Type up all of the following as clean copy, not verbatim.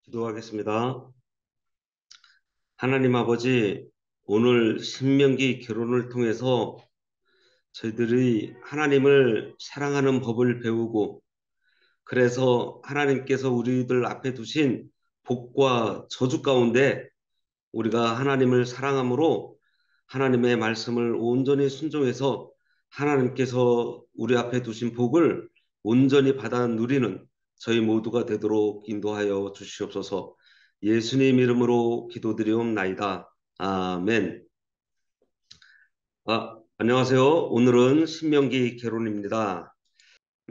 기도하겠습니다. 하나님 아버지, 오늘 신명기 결혼을 통해서 저희들이 하나님을 사랑하는 법을 배우고, 그래서 하나님께서 우리들 앞에 두신 복과 저주 가운데 우리가 하나님을 사랑함으로 하나님의 말씀을 온전히 순종해서 하나님께서 우리 앞에 두신 복을 온전히 받아 누리는 저희 모두가 되도록 인도하여 주시옵소서. 예수님 이름으로 기도드리옵나이다. 아멘. 안녕하세요. 오늘은 신명기 개론입니다.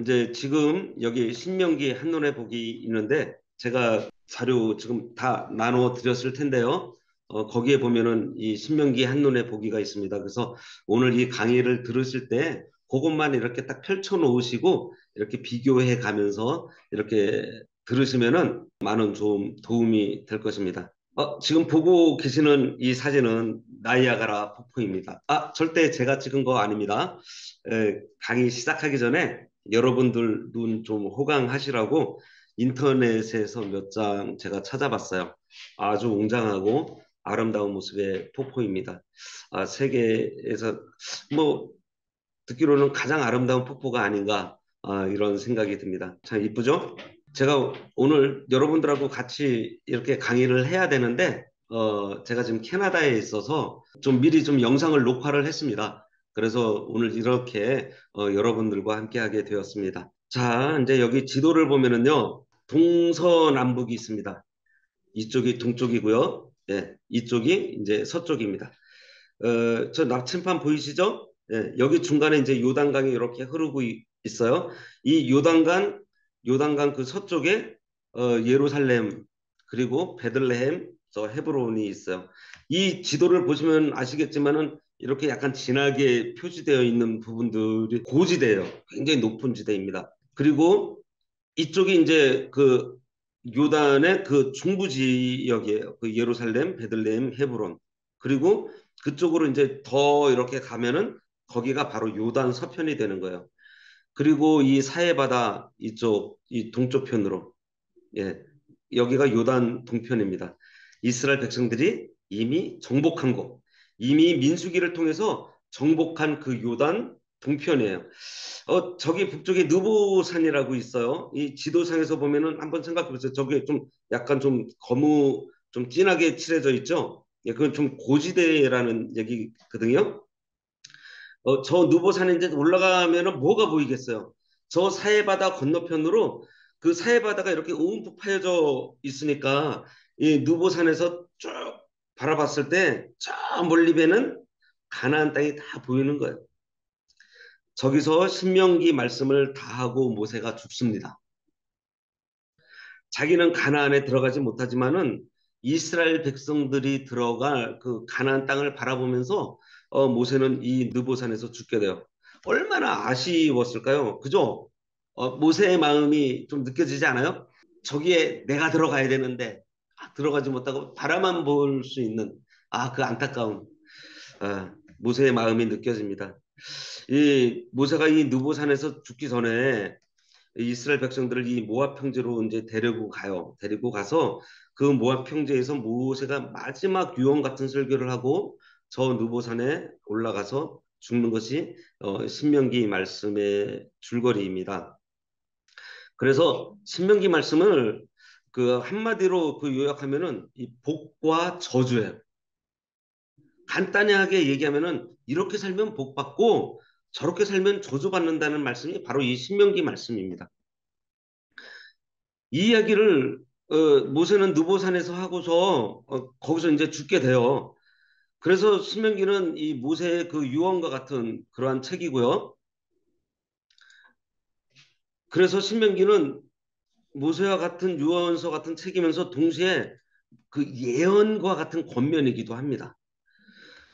이제 지금 여기 신명기 한눈에 보기 있는데 제가 자료 지금 다 나눠 드렸을 텐데요. 거기에 보면은 이 신명기 한눈에 보기가 있습니다. 그래서 오늘 이 강의를 들으실 때 그것만 이렇게 딱 펼쳐 놓으시고 이렇게 비교해 가면서 이렇게 들으시면은 많은 좀 도움이 될 것입니다. 지금 보고 계시는 이 사진은 나이아가라 폭포입니다. 절대 제가 찍은 거 아닙니다. 강의 시작하기 전에 여러분들 눈 좀 호강하시라고 인터넷에서 몇 장 제가 찾아봤어요. 아주 웅장하고 아름다운 모습의 폭포입니다. 세계에서 뭐 듣기로는 가장 아름다운 폭포가 아닌가 이런 생각이 듭니다. 참 이쁘죠? 제가 오늘 여러분들하고 같이 이렇게 강의를 해야 되는데 제가 지금 캐나다에 있어서 좀 미리 좀 영상을 녹화를 했습니다. 그래서 오늘 이렇게 여러분들과 함께 하게 되었습니다. 자, 이제 여기 지도를 보면은요. 동서남북이 있습니다. 이쪽이 동쪽이고요. 예, 이쪽이 이제 서쪽입니다. 저 나침판 보이시죠? 예, 여기 중간에 이제 요단강이 이렇게 흐르고 있어요. 이 요단강 그 서쪽에 예루살렘 그리고 베들레헴, 저 헤브론이 있어요. 이 지도를 보시면 아시겠지만은 이렇게 약간 진하게 표시되어 있는 부분들이 고지대예요. 굉장히 높은 지대입니다. 그리고 이쪽이 이제 그 요단의 그 중부 지역이에요. 그 예루살렘, 베들레헴, 헤브론. 그리고 그쪽으로 이제 더 이렇게 가면은 거기가 바로 요단 서편이 되는 거예요. 그리고 이 사해바다 이쪽 이 동쪽 편으로 예, 여기가 요단 동편입니다. 이스라엘 백성들이 이미 정복한 곳, 이미 민수기를 통해서 정복한 그 요단 동편이에요. 저기 북쪽에 느보산이라고 있어요. 이 지도상에서 보면은 한번 생각해 보세요. 저게 좀 약간 좀 거무 좀 진하게 칠해져 있죠. 예, 그건 좀 고지대라는 얘기거든요. 저 느보산에 이제 올라가면은 뭐가 보이겠어요? 저 사해바다 건너편으로 그 사해바다가 이렇게 움푹 파여져 있으니까 이 느보산에서 쭉 바라봤을 때 저 멀리 배는 가나안 땅이 다 보이는 거예요. 저기서 신명기 말씀을 다 하고 모세가 죽습니다. 자기는 가나안에 들어가지 못하지만은 이스라엘 백성들이 들어갈 그 가나안 땅을 바라보면서 모세는 이 느보산에서 죽게 돼요. 얼마나 아쉬웠을까요? 그죠? 모세의 마음이 좀 느껴지지 않아요? 저기에 내가 들어가야 되는데 들어가지 못하고 바라만 볼 수 있는 그 안타까움 모세의 마음이 느껴집니다. 이 모세가 이 느보산에서 죽기 전에 이스라엘 백성들을 이 모압 평지로 이제 데리고 가요. 데리고 가서 그 모압 평지에서 모세가 마지막 유언 같은 설교를 하고 저 느보산에 올라가서 죽는 것이 신명기 말씀의 줄거리입니다. 그래서 신명기 말씀을 그 한마디로 그 요약하면은 이 복과 저주예요. 간단하게 얘기하면은 이렇게 살면 복 받고 저렇게 살면 저주 받는다는 말씀이 바로 이 신명기 말씀입니다. 이 이야기를 모세는 느보산에서 하고서 거기서 이제 죽게 돼요. 그래서 신명기는 이 모세의 그 유언과 같은 그러한 책이고요. 그래서 신명기는 모세와 같은 유언서 같은 책이면서 동시에 그 예언과 같은 권면이기도 합니다.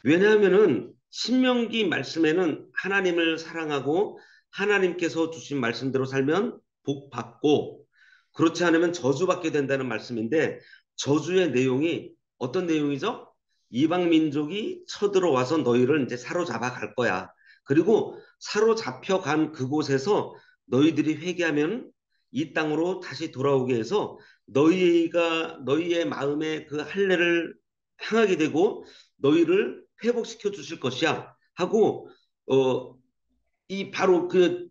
왜냐하면은 신명기 말씀에는 하나님을 사랑하고 하나님께서 주신 말씀대로 살면 복 받고 그렇지 않으면 저주받게 된다는 말씀인데 저주의 내용이 어떤 내용이죠? 이방 민족이 쳐들어와서 너희를 이제 사로잡아 갈 거야. 그리고 사로잡혀 간 그곳에서 너희들이 회개하면 이 땅으로 다시 돌아오게 해서 너희의 마음에 그 할례를 향하게 되고 너희를 회복시켜 주실 것이야 하고 이 바로 그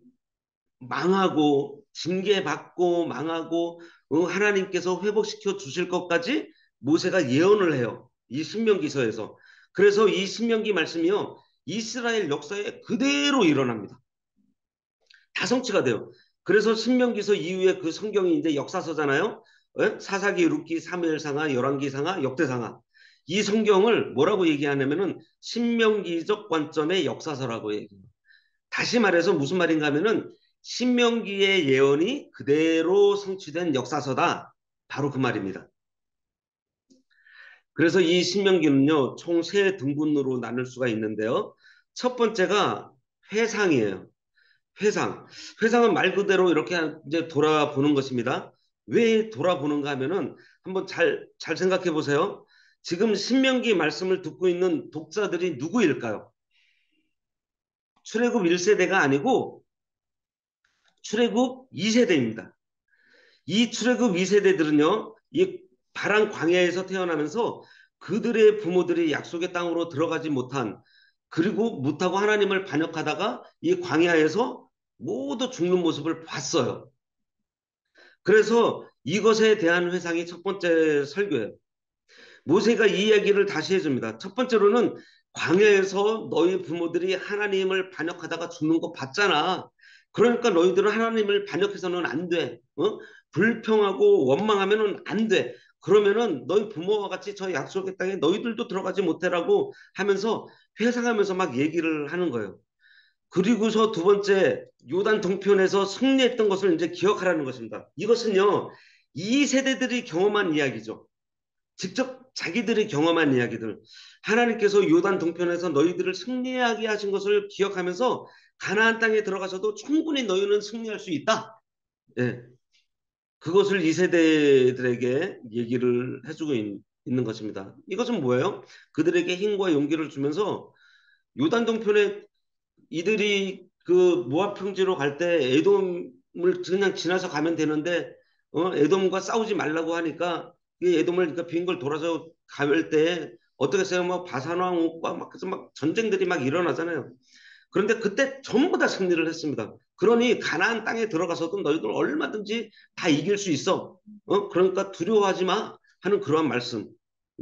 망하고 징계받고 망하고 하나님께서 회복시켜 주실 것까지 모세가 예언을 해요. 이 신명기서에서. 그래서 이 신명기 말씀이요. 이스라엘 역사에 그대로 일어납니다. 다 성취가 돼요. 그래서 신명기서 이후에 그 성경이 이제 역사서잖아요. 사사기, 룻기, 사무엘상하, 열왕기상하, 역대상하. 이 성경을 뭐라고 얘기하냐면은 신명기적 관점의 역사서라고 얘기해요. 다시 말해서 무슨 말인가 하면은 신명기의 예언이 그대로 성취된 역사서다. 바로 그 말입니다. 그래서 이 신명기는요, 총 세 등분으로 나눌 수가 있는데요. 첫 번째가 회상이에요. 회상. 회상은 말 그대로 이렇게 이제 돌아보는 것입니다. 왜 돌아보는가 하면은 한번 잘 생각해 보세요. 지금 신명기 말씀을 듣고 있는 독자들이 누구일까요? 출애굽 1세대가 아니고 출애굽 2세대입니다. 이 출애굽 2세대들은요. 이 바란 광야에서 태어나면서 그들의 부모들이 약속의 땅으로 들어가지 못한 그리고 못하고 하나님을 반역하다가 이 광야에서 모두 죽는 모습을 봤어요. 그래서 이것에 대한 회상이 첫 번째 설교예요. 모세가 이 이야기를 다시 해줍니다. 첫 번째로는 광야에서 너희 부모들이 하나님을 반역하다가 죽는 거 봤잖아. 그러니까 너희들은 하나님을 반역해서는 안 돼. 불평하고 원망하면은 안 돼. 그러면은 너희 부모와 같이 저 약속의 땅에 너희들도 들어가지 못해라고 하면서 회상하면서 막 얘기를 하는 거예요. 그리고서 두 번째 요단 동편에서 승리했던 것을 이제 기억하라는 것입니다. 이것은요, 이 세대들이 경험한 이야기죠. 직접 자기들이 경험한 이야기들. 하나님께서 요단 동편에서 너희들을 승리하게 하신 것을 기억하면서 가나안 땅에 들어가서도 충분히 너희는 승리할 수 있다. 예, 그것을 이 세대들에게 얘기를 해주고 있는 것입니다. 이것은 뭐예요? 그들에게 힘과 용기를 주면서 요단 동편에 이들이 그 모압 평지로 갈 때 에돔을 그냥 지나서 가면 되는데 에돔과 싸우지 말라고 하니까 이 에돔을 그러니까 빙글 돌아서 갈 때 어떻게 했어요? 뭐 바산왕과 막 그래서 막 전쟁들이 막 일어나잖아요. 그런데 그때 전부 다 승리를 했습니다. 그러니 가나안 땅에 들어가서도 너희들 얼마든지 다 이길 수 있어. 그러니까 두려워하지 마 하는 그러한 말씀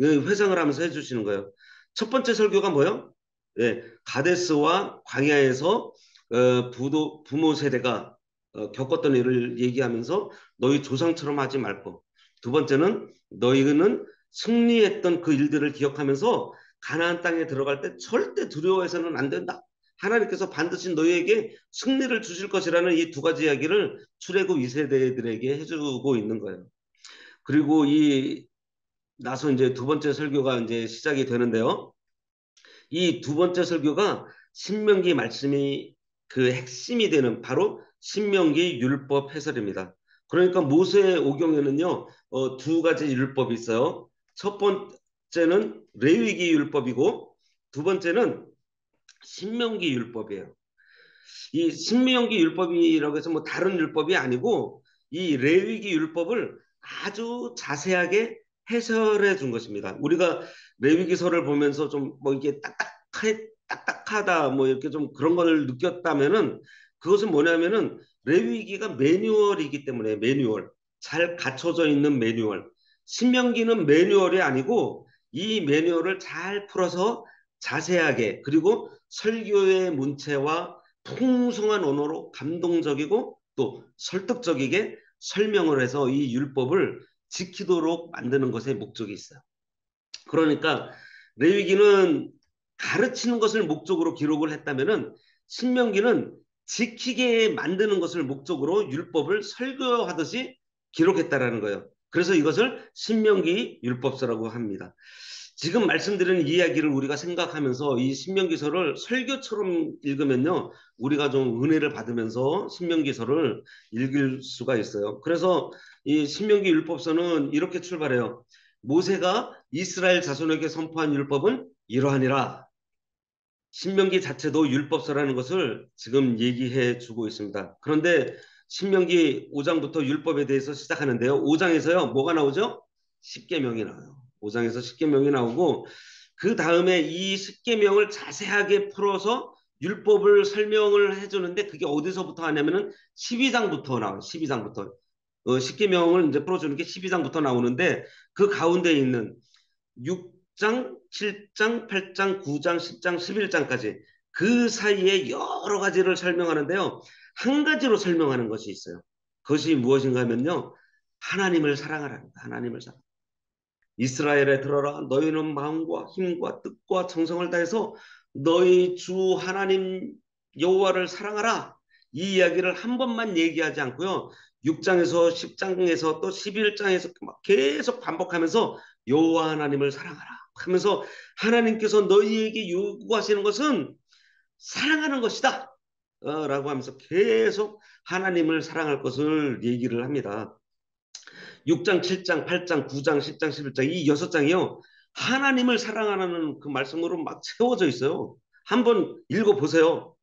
회상을 하면서 해주시는 거예요. 첫 번째 설교가 뭐예요? 예, 가데스와 광야에서 부모 세대가 겪었던 일을 얘기하면서 너희 조상처럼 하지 말 거. 두 번째는 너희는 승리했던 그 일들을 기억하면서 가나안 땅에 들어갈 때 절대 두려워해서는 안 된다. 하나님께서 반드시 너희에게 승리를 주실 것이라는 이 두 가지 이야기를 출애굽 2세대들에게 해주고 있는 거예요. 그리고 이 나서 이제 두 번째 설교가 이제 시작이 되는데요. 이 두 번째 설교가 신명기 말씀이 그 핵심이 되는 바로 신명기 율법 해설입니다. 그러니까 모세 오경에는요 두 가지 율법이 있어요. 첫 번째는 레위기 율법이고 두 번째는 신명기 율법이에요. 이 신명기 율법이라고 해서 뭐 다른 율법이 아니고 이 레위기 율법을 아주 자세하게 해설해 준 것입니다. 우리가 레위기서를 보면서 좀 뭐 이게 딱딱하다 뭐 이렇게 좀 그런 걸 느꼈다면은 그것은 뭐냐면은 레위기가 매뉴얼이기 때문에 매뉴얼 잘 갖춰져 있는 매뉴얼 신명기는 매뉴얼이 아니고 이 매뉴얼을 잘 풀어서 자세하게 그리고 설교의 문체와 풍성한 언어로 감동적이고 또 설득적이게 설명을 해서 이 율법을 지키도록 만드는 것에 목적이 있어요. 그러니까 레위기는 가르치는 것을 목적으로 기록을 했다면은 신명기는 지키게 만드는 것을 목적으로 율법을 설교하듯이 기록했다라는 거예요. 그래서 이것을 신명기 율법서라고 합니다. 지금 말씀드린 이야기를 우리가 생각하면서 이 신명기서를 설교처럼 읽으면요. 우리가 좀 은혜를 받으면서 신명기서를 읽을 수가 있어요. 그래서 이 신명기 율법서는 이렇게 출발해요. 모세가 이스라엘 자손에게 선포한 율법은 이러하니라. 신명기 자체도 율법서라는 것을 지금 얘기해 주고 있습니다. 그런데 신명기 5장부터 율법에 대해서 시작하는데요. 5장에서요. 뭐가 나오죠? 십계명이 나와요. 5장에서 십계명이 나오고 그 다음에 이 십계명을 자세하게 풀어서 율법을 설명을 해주는데 그게 어디서부터 하냐면은 12장부터 나와요. 12장부터. 십계명을 이제 풀어주는 게 12장부터 나오는데 그 가운데 있는 6장, 7장, 8장, 9장, 10장, 11장까지 그 사이에 여러 가지를 설명하는데요. 한 가지로 설명하는 것이 있어요. 그것이 무엇인가 하면요. 하나님을 사랑하라는 하나님을 사랑. 이스라엘에 들어라 너희는 마음과 힘과 뜻과 정성을 다해서 너희 주 하나님 여호와를 사랑하라. 이 이야기를 한 번만 얘기하지 않고요. 6장에서 10장에서 또 11장에서 막 계속 반복하면서 여호와 하나님을 사랑하라 하면서 하나님께서 너희에게 요구하시는 것은 사랑하는 것이다. 라고 하면서 계속 하나님을 사랑할 것을 얘기를 합니다. 6장, 7장, 8장, 9장, 10장, 11장 이 6장이요. 하나님을 사랑하는 그 말씀으로 막 채워져 있어요. 한번 읽어보세요.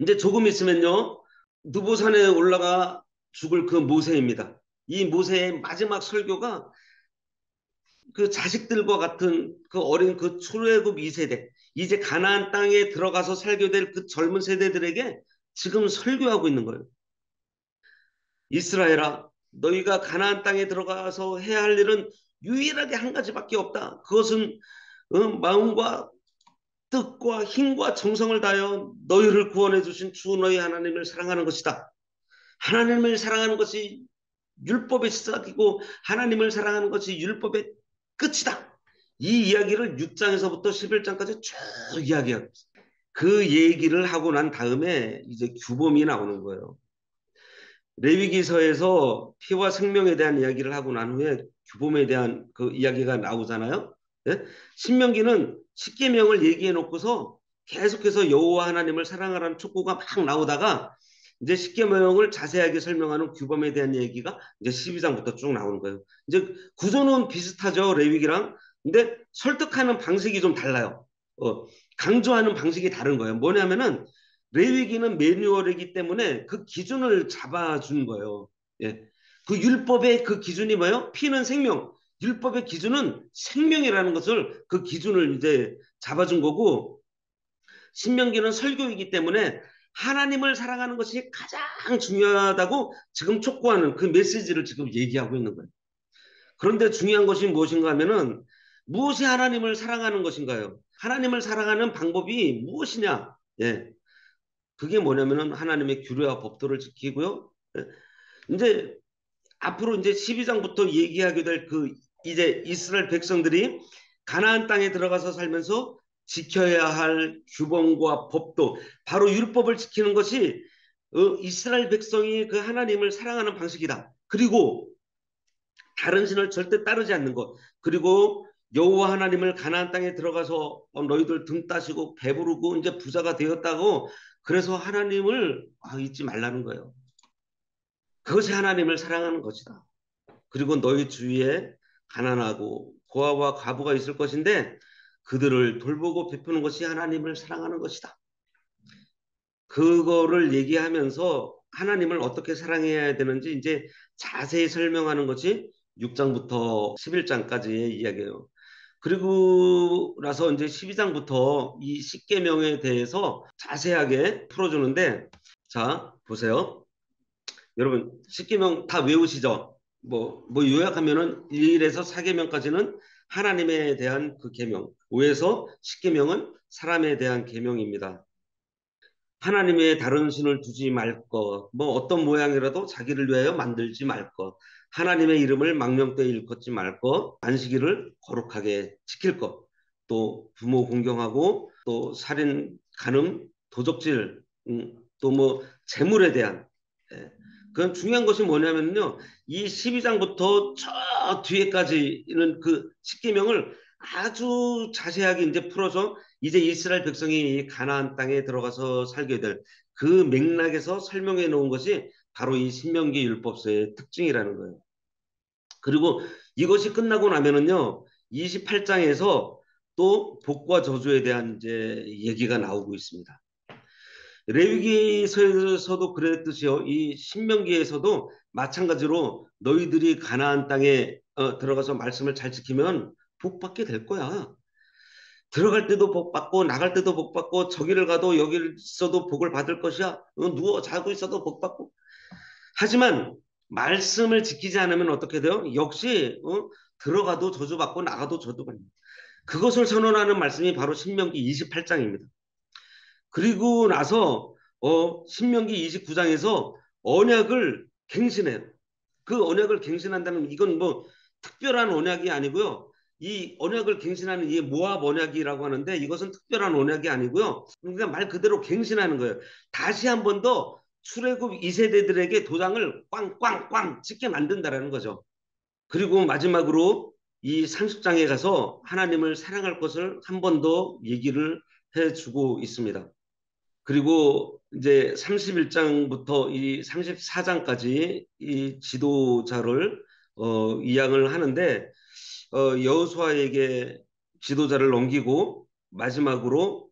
이제 조금 있으면요. 느보산에 올라가 죽을 그 모세입니다. 이 모세의 마지막 설교가 그 자식들과 같은 그 어린 그 출애굽 2세대 이제 가나안 땅에 들어가서 살게 될 그 젊은 세대들에게 지금 설교하고 있는 거예요. 이스라엘아 너희가 가나안 땅에 들어가서 해야 할 일은 유일하게 한 가지밖에 없다. 그것은 마음과 뜻과 힘과 정성을 다하여 너희를 구원해 주신 주 너희 하나님을 사랑하는 것이다. 하나님을 사랑하는 것이 율법의 시작이고 하나님을 사랑하는 것이 율법의 끝이다. 이 이야기를 6장에서부터 11장까지 쭉 이야기하고 있어요. 그 얘기를 하고 난 다음에 이제 규범이 나오는 거예요. 레위기서에서 피와 생명에 대한 이야기를 하고 난 후에 규범에 대한 그 이야기가 나오잖아요. 네? 신명기는 십계명을 얘기해 놓고서 계속해서 여호와 하나님을 사랑하라는 촉구가 막 나오다가 이제 십계명을 자세하게 설명하는 규범에 대한 얘기가 이제 12장부터 쭉 나오는 거예요. 이제 구조는 비슷하죠, 레위기랑. 근데 설득하는 방식이 좀 달라요. 강조하는 방식이 다른 거예요. 뭐냐면은 레위기는 매뉴얼이기 때문에 그 기준을 잡아준 거예요. 예. 그 율법의 그 기준이 뭐예요? 피는 생명. 율법의 기준은 생명이라는 것을 그 기준을 이제 잡아준 거고 신명기는 설교이기 때문에 하나님을 사랑하는 것이 가장 중요하다고 지금 촉구하는 그 메시지를 지금 얘기하고 있는 거예요. 그런데 중요한 것이 무엇인가 하면은 무엇이 하나님을 사랑하는 것인가요? 하나님을 사랑하는 방법이 무엇이냐? 예. 그게 뭐냐면은 하나님의 규례와 법도를 지키고요. 예. 이제 앞으로 이제 12장부터 얘기하게 될 그 이제 이스라엘 백성들이 가나안 땅에 들어가서 살면서 지켜야 할 규범과 법도 바로 율법을 지키는 것이 이스라엘 백성이 그 하나님을 사랑하는 방식이다. 그리고 다른 신을 절대 따르지 않는 것. 그리고 여호와 하나님을 가나안 땅에 들어가서 너희들 등 따시고 배부르고 이제 부자가 되었다고 그래서 하나님을 잊지 말라는 거예요. 그것이 하나님을 사랑하는 것이다. 그리고 너희 주위에 가난하고 고아와 과부가 있을 것인데 그들을 돌보고 베푸는 것이 하나님을 사랑하는 것이다. 그거를 얘기하면서 하나님을 어떻게 사랑해야 되는지 이제 자세히 설명하는 것이 6장부터 11장까지의 이야기예요. 그리고 나서 이제 12장부터 이 십계명에 대해서 자세하게 풀어주는데 자 보세요. 여러분 십계명 다 외우시죠? 뭐 요약하면은 1에서 4계명까지는 하나님에 대한 그 계명, 5에서 10계명은 사람에 대한 계명입니다. 하나님의 다른 신을 두지 말 것, 뭐 어떤 모양이라도 자기를 위하여 만들지 말 것, 하나님의 이름을 망령되이 일컫지 말 것, 안식일을 거룩하게 지킬 것, 또 부모 공경하고 또 살인, 간음, 도적질, 또 뭐 재물에 대한 예. 그건 중요한 것이 뭐냐면요. 이 12장부터 저 뒤에까지는 그 십계명을 아주 자세하게 이제 풀어서 이제 이스라엘 백성이 가나안 땅에 들어가서 살게 될 그 맥락에서 설명해 놓은 것이 바로 이 신명기 율법서의 특징이라는 거예요. 그리고 이것이 끝나고 나면은요. 28장에서 또 복과 저주에 대한 이제 얘기가 나오고 있습니다. 레위기서에서도 그랬듯이요. 이 신명기에서도 마찬가지로 너희들이 가나안 땅에 들어가서 말씀을 잘 지키면 복 받게 될 거야. 들어갈 때도 복 받고 나갈 때도 복 받고 저기를 가도 여기를 있어도 복을 받을 것이야. 누워 자고 있어도 복 받고. 하지만 말씀을 지키지 않으면 어떻게 돼요? 역시 들어가도 저주받고 나가도 저주받는. 그것을 선언하는 말씀이 바로 신명기 28장입니다. 그리고 나서 신명기 29장에서 언약을 갱신해요. 그 언약을 갱신한다는 이건 뭐 특별한 언약이 아니고요. 이 언약을 갱신하는 이 모압 언약이라고 하는데 이것은 특별한 언약이 아니고요. 그러니까 말 그대로 갱신하는 거예요. 다시 한 번 더 출애굽 2세대들에게 도장을 꽝꽝꽝 찍게 만든다라는 거죠. 그리고 마지막으로 이 30장에 가서 하나님을 사랑할 것을 한 번 더 얘기를 해주고 있습니다. 그리고 이제 31장부터 이 34장까지 이 지도자를 이양을 하는데 여호수아에게 지도자를 넘기고 마지막으로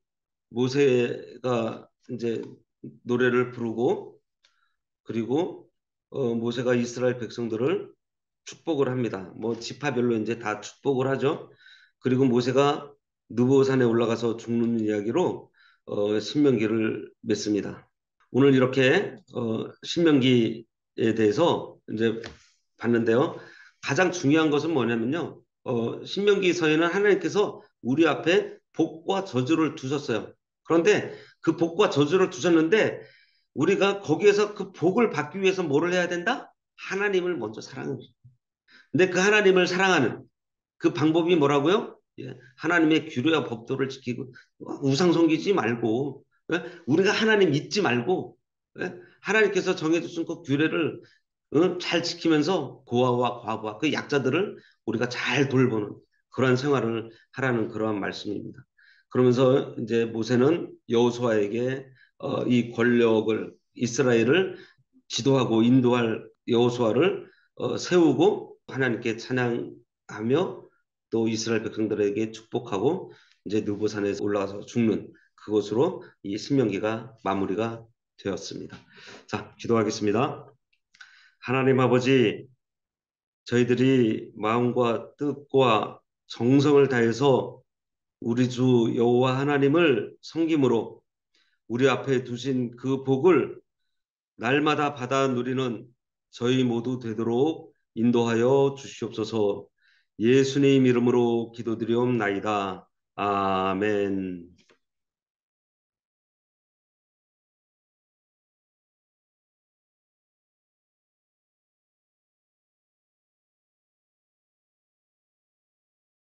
모세가 이제 노래를 부르고 그리고 모세가 이스라엘 백성들을 축복을 합니다. 뭐 지파별로 이제 다 축복을 하죠. 그리고 모세가 느보산에 올라가서 죽는 이야기로 신명기를 맺습니다. 오늘 이렇게 신명기에 대해서 이제 봤는데요. 가장 중요한 것은 뭐냐면요. 신명기서에는 하나님께서 우리 앞에 복과 저주를 두셨어요. 그런데 그 복과 저주를 두셨는데 우리가 거기에서 그 복을 받기 위해서 뭐를 해야 된다? 하나님을 먼저 사랑해야 돼요. 근데 그 하나님을 사랑하는 그 방법이 뭐라고요? 예, 하나님의 규례와 법도를 지키고 우상 섬기지 말고 우리가 하나님 잊지 말고 하나님께서 정해주신 그 규례를 잘 지키면서 고아와 과부와 그 약자들을 우리가 잘 돌보는 그러한 생활을 하라는 그러한 말씀입니다. 그러면서 이제 모세는 여호수아에게 이 권력을 이스라엘을 지도하고 인도할 여호수아를 세우고 하나님께 찬양하며 또 이스라엘 백성들에게 축복하고 이제 느보산에 올라가서 죽는 그것으로 이 신명기가 마무리가 되었습니다. 자, 기도하겠습니다. 하나님 아버지, 저희들이 마음과 뜻과 정성을 다해서 우리 주 여호와 하나님을 섬김으로 우리 앞에 두신 그 복을 날마다 받아 누리는 저희 모두 되도록 인도하여 주시옵소서. 예수님 이름으로 기도드리옵나이다. 아멘.